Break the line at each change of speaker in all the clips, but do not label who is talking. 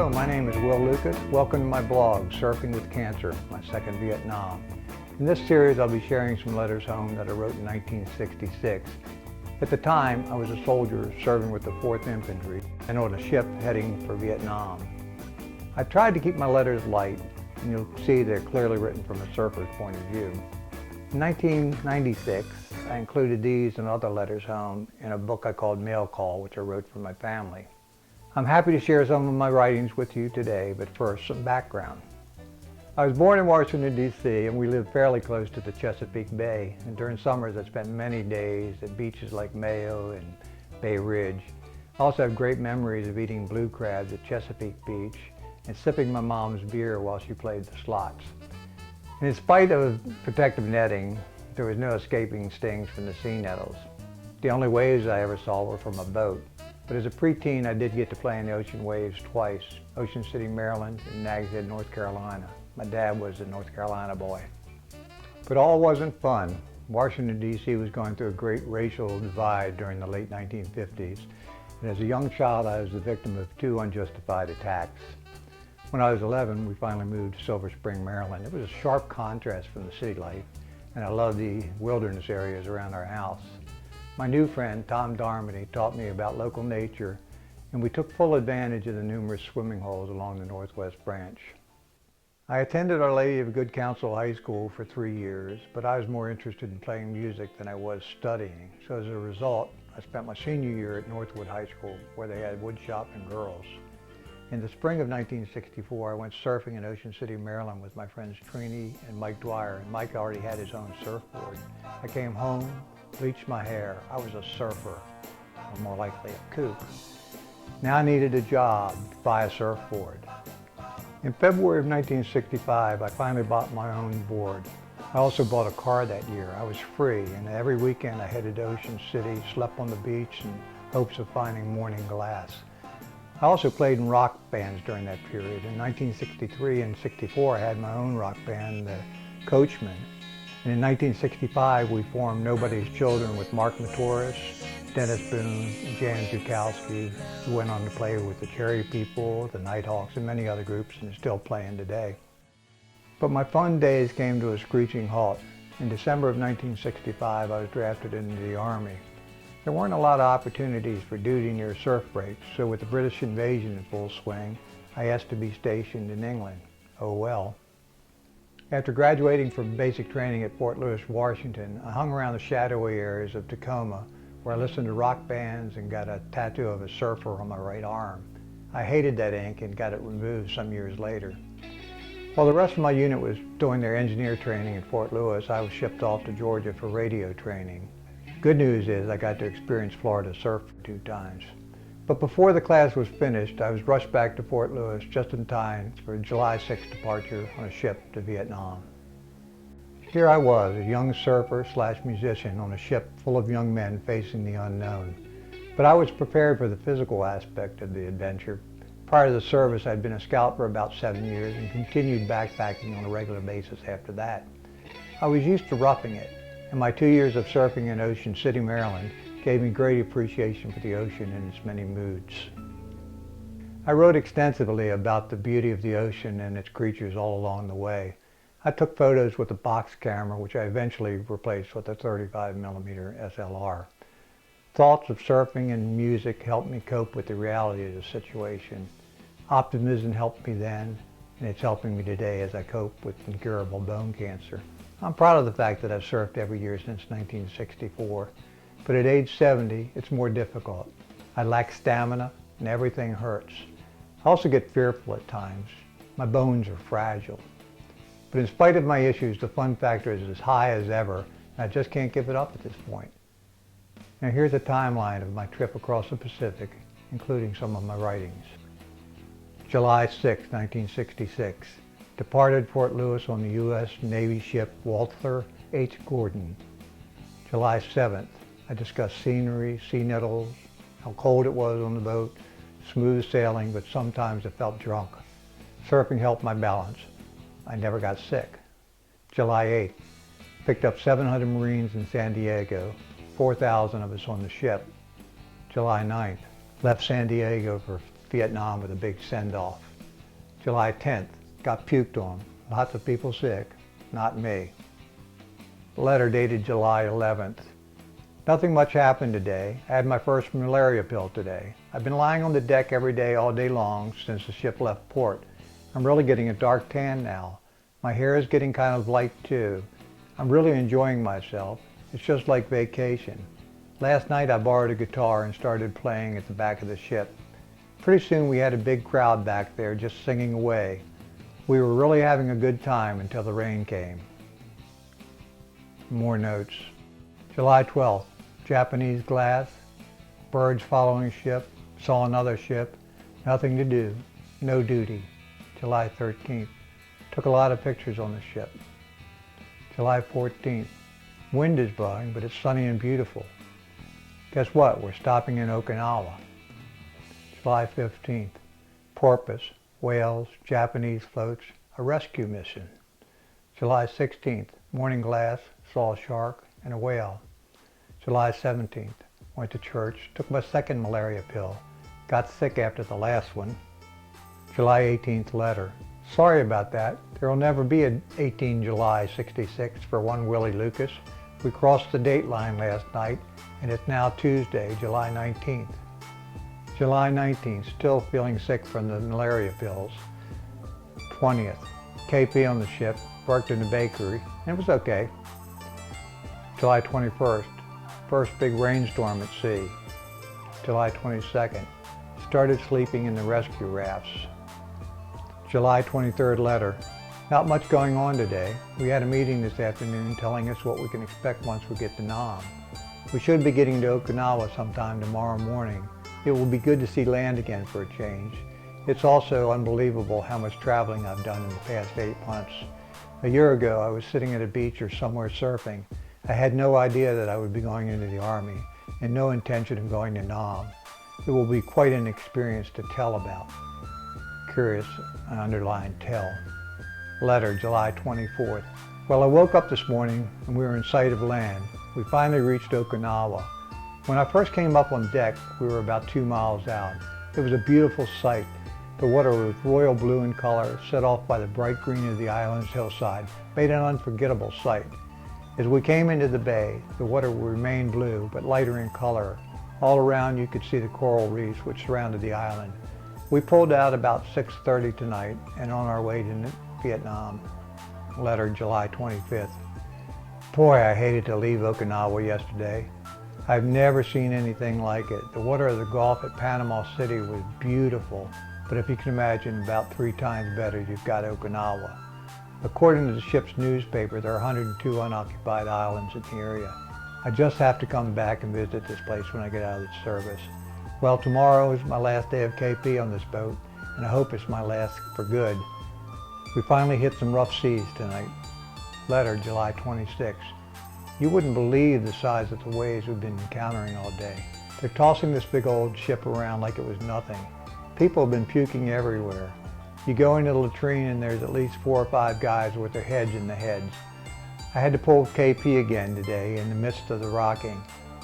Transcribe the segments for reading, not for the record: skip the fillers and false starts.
Hello, my name is Will Lucas. Welcome to my blog, Surfing with Cancer, my second Vietnam. In this series, I'll be sharing some letters home that I wrote in 1966. At the time, I was a soldier serving with the 4th Infantry and on a ship heading for Vietnam. I tried to keep my letters light, and you'll see they're clearly written from a surfer's point of view. In 1996, I included these and other letters home in a book I called Mail Call, which I wrote for my family. I'm happy to share some of my writings with you today, but first, some background. I was born in Washington, D.C., and we lived fairly close to the Chesapeake Bay, and during summers I spent many days at beaches like Mayo and Bay Ridge. I also have great memories of eating blue crabs at Chesapeake Beach and sipping my mom's beer while she played the slots. And in spite of protective netting, there was no escaping stings from the sea nettles. The only waves I ever saw were from a boat. But as a preteen, I did get to play in the ocean waves twice, Ocean City, Maryland, and Nags Head, North Carolina. My dad was a North Carolina boy. But all wasn't fun. Washington, D.C. was going through a great racial divide during the late 1950s, and as a young child, I was the victim of 2 unjustified attacks. When I was 11, we finally moved to Silver Spring, Maryland. It was a sharp contrast from the city life, and I loved the wilderness areas around our house. My new friend, Tom Darmody, taught me about local nature, and we took full advantage of the numerous swimming holes along the Northwest Branch. I attended Our Lady of Good Counsel High School for 3 years, but I was more interested in playing music than I was studying. So as a result, I spent my senior year at Northwood High School, where they had woodshop and girls. In the spring of 1964, I went surfing in Ocean City, Maryland with my friends Trini and Mike Dwyer, and Mike already had his own surfboard. I came home, bleached my hair. I was a surfer, or more likely a kook. Now I needed a job to buy a surfboard. In February of 1965, I finally bought my own board. I also bought a car that year. I was free, and every weekend I headed to Ocean City, slept on the beach in hopes of finding morning glass. I also played in rock bands during that period. In 1963 and 64, I had my own rock band, the Coachmen. And in 1965, we formed Nobody's Children with Mark Matoris, Dennis Boone, and Jan Zukowski, who went on to play with the Cherry People, the Nighthawks, and many other groups, and is still playing today. But my fun days came to a screeching halt. In December of 1965, I was drafted into the Army. There weren't a lot of opportunities for duty near surf breaks, so with the British invasion in full swing, I asked to be stationed in England. Oh well. After graduating from basic training at Fort Lewis, Washington, I hung around the shadowy areas of Tacoma, where I listened to rock bands and got a tattoo of a surfer on my right arm. I hated that ink and got it removed some years later. While the rest of my unit was doing their engineer training at Fort Lewis, I was shipped off to Georgia for radio training. Good news is I got to experience Florida surf 2 times. But before the class was finished, I was rushed back to Fort Lewis just in time for July 6th departure on a ship to Vietnam. Here I was, a young surfer/musician on a ship full of young men facing the unknown. But I was prepared for the physical aspect of the adventure. Prior to the service, I'd been a scout for about 7 years and continued backpacking on a regular basis after that. I was used to roughing it, and my 2 years of surfing in Ocean City, Maryland, gave me great appreciation for the ocean and its many moods. I wrote extensively about the beauty of the ocean and its creatures all along the way. I took photos with a box camera, which I eventually replaced with a 35mm SLR. Thoughts of surfing and music helped me cope with the reality of the situation. Optimism helped me then, and it's helping me today as I cope with incurable bone cancer. I'm proud of the fact that I've surfed every year since 1964. But at age 70, it's more difficult. I lack stamina and everything hurts. I also get fearful at times. My bones are fragile. But in spite of my issues, the fun factor is as high as ever, and I just can't give it up at this point. Now here's a timeline of my trip across the Pacific, including some of my writings. July 6, 1966. Departed Fort Lewis on the U.S. Navy ship Walter H. Gordon. July 7th. I discussed scenery, sea nettles, how cold it was on the boat, smooth sailing, but sometimes I felt drunk. Surfing helped my balance. I never got sick. July 8th. Picked up 700 Marines in San Diego, 4,000 of us on the ship. July 9th. Left San Diego for Vietnam with a big send-off. July 10th, got puked on. Lots of people sick, not me. Letter dated July 11th. Nothing much happened today. I had my first malaria pill today. I've been lying on the deck every day all day long since the ship left port. I'm really getting a dark tan now. My hair is getting kind of light too. I'm really enjoying myself. It's just like vacation. Last night I borrowed a guitar and started playing at the back of the ship. Pretty soon we had a big crowd back there just singing away. We were really having a good time until the rain came. More notes. July 12th, Japanese glass, birds following ship, saw another ship, nothing to do, no duty. July 13th, took a lot of pictures on the ship. July 14th, wind is blowing, but it's sunny and beautiful. Guess what? We're stopping in Okinawa. July 15th, porpoise, whales, Japanese floats, a rescue mission. July 16th, morning glass, saw a shark and a whale. July 17th, went to church, took my second malaria pill, got sick after the last one. July 18th letter. Sorry about that. There will never be an 18 July 66 for one Willie Lucas. We crossed the date line last night and it's now Tuesday, July 19th. July 19th, still feeling sick from the malaria pills. 20th, KP on the ship, worked in the bakery, and it was okay. July 21st, first big rainstorm at sea. July 22nd, started sleeping in the rescue rafts. July 23rd letter. Not much going on today. We had a meeting this afternoon telling us what we can expect once we get to Nam. We should be getting to Okinawa sometime tomorrow morning. It will be good to see land again for a change. It's also unbelievable how much traveling I've done in the past 8 months. A year ago I was sitting at a beach or somewhere surfing. I had no idea that I would be going into the Army and no intention of going to Nam. It will be quite an experience to tell about. Curious, I underlined tell. Letter, July 24th. Well, I woke up this morning and we were in sight of land. We finally reached Okinawa. When I first came up on deck, we were about 2 miles out. It was a beautiful sight. The water was royal blue in color, set off by the bright green of the island's hillside, made an unforgettable sight. As we came into the bay, the water remained blue, but lighter in color. All around you could see the coral reefs which surrounded the island. We pulled out about 6:30 tonight and on our way to Vietnam. Letter, July 25th. Boy, I hated to leave Okinawa yesterday. I've never seen anything like it. The water of the Gulf at Panama City was beautiful, but if you can imagine, about 3 times better, you've got Okinawa. According to the ship's newspaper, there are 102 unoccupied islands in the area. I just have to come back and visit this place when I get out of the service. Well, tomorrow is my last day of KP on this boat, and I hope it's my last for good. We finally hit some rough seas tonight. Letter, July 26th. You wouldn't believe the size of the waves we've been encountering all day. They're tossing this big old ship around like it was nothing. People have been puking everywhere. You go into the latrine and there's at least 4 or 5 guys with their heads in the heads. I had to pull KP again today in the midst of the rocking.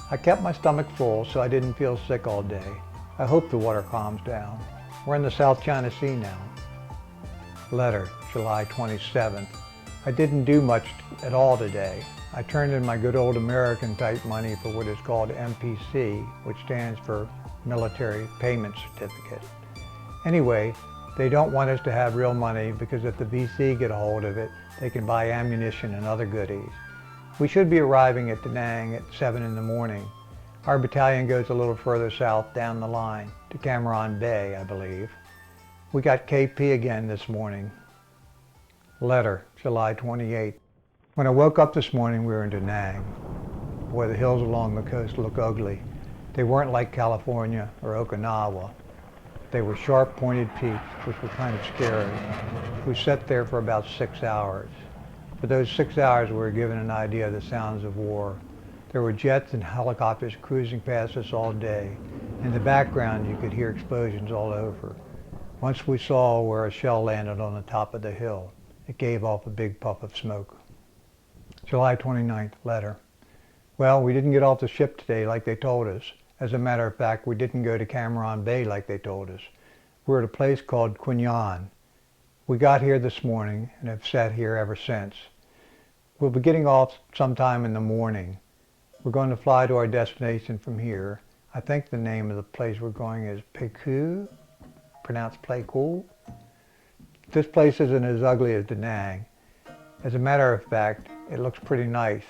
I kept my stomach full so I didn't feel sick all day. I hope the water calms down. We're in the South China Sea now. Letter, July 27th. I didn't do much at all today. I turned in my good old American type money for what is called MPC, which stands for Military Payment Certificate. Anyway, they don't want us to have real money because if the VC get a hold of it, they can buy ammunition and other goodies. We should be arriving at Da Nang at 7 in the morning. Our battalion goes a little further south down the line to Cam Ranh Bay, I believe. We got KP again this morning. Letter, July 28th. When I woke up this morning, we were in Da Nang. Boy, the hills along the coast look ugly. They weren't like California or Okinawa. They were sharp pointed peaks, which were kind of scary. We sat there for about 6 hours. For those 6 hours, we were given an idea of the sounds of war. There were jets and helicopters cruising past us all day. In the background, you could hear explosions all over. Once we saw where a shell landed on the top of the hill. It gave off a big puff of smoke. July 29th, letter. Well, we didn't get off the ship today like they told us. As a matter of fact, we didn't go to Cam Ranh Bay like they told us. We're at a place called Quinyan. We got here this morning and have sat here ever since. We'll be getting off sometime in the morning. We're going to fly to our destination from here. I think the name of the place we're going is Pleiku, pronounced Pleiku. This place isn't as ugly as Da Nang. As a matter of fact, it looks pretty nice.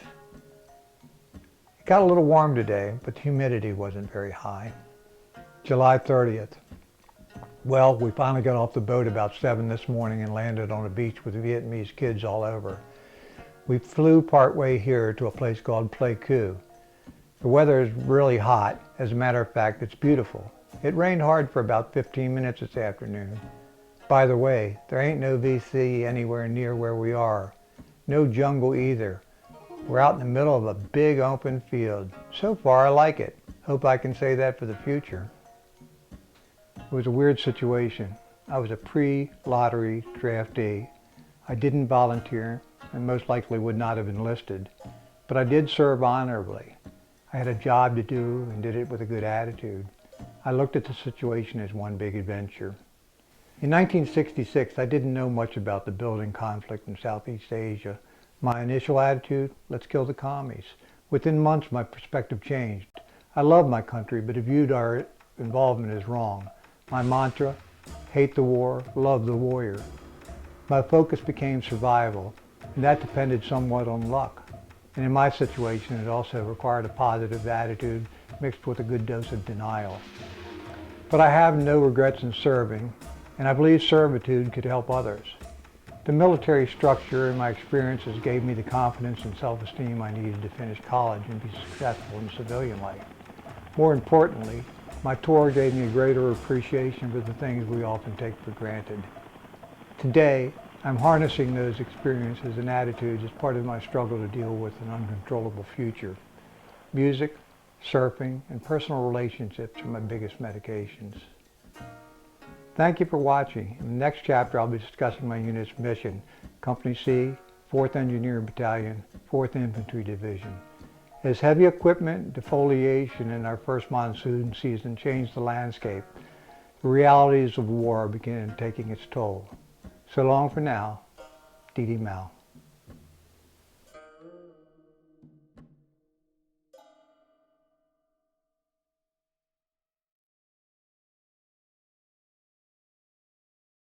It got a little warm today, but the humidity wasn't very high. July 30th. Well, we finally got off the boat about 7 this morning and landed on a beach with Vietnamese kids all over. We flew partway here to a place called Pleiku. The weather is really hot. As a matter of fact, it's beautiful. It rained hard for about 15 minutes this afternoon. By the way, there ain't no VC anywhere near where we are. No jungle either. We're out in the middle of a big open field. So far, I like it. Hope I can say that for the future. It was a weird situation. I was a pre-lottery draftee. I didn't volunteer and most likely would not have enlisted, but I did serve honorably. I had a job to do and did it with a good attitude. I looked at the situation as one big adventure. In 1966, I didn't know much about the building conflict in Southeast Asia. My initial attitude, let's kill the commies. Within months, my perspective changed. I love my country, but viewed our involvement as wrong. My mantra, hate the war, love the warrior. My focus became survival, and that depended somewhat on luck. And in my situation, it also required a positive attitude mixed with a good dose of denial. But I have no regrets in serving, and I believe servitude could help others. The military structure and my experiences gave me the confidence and self-esteem I needed to finish college and be successful in civilian life. More importantly, my tour gave me a greater appreciation for the things we often take for granted. Today, I'm harnessing those experiences and attitudes as part of my struggle to deal with an uncontrollable future. Music, surfing, and personal relationships are my biggest medications. Thank you for watching. In the next chapter, I'll be discussing my unit's mission, Company C, 4th Engineer Battalion, 4th Infantry Division. As heavy equipment defoliation in our first monsoon season changed the landscape, the realities of war began taking its toll. So long for now, Didi Mao.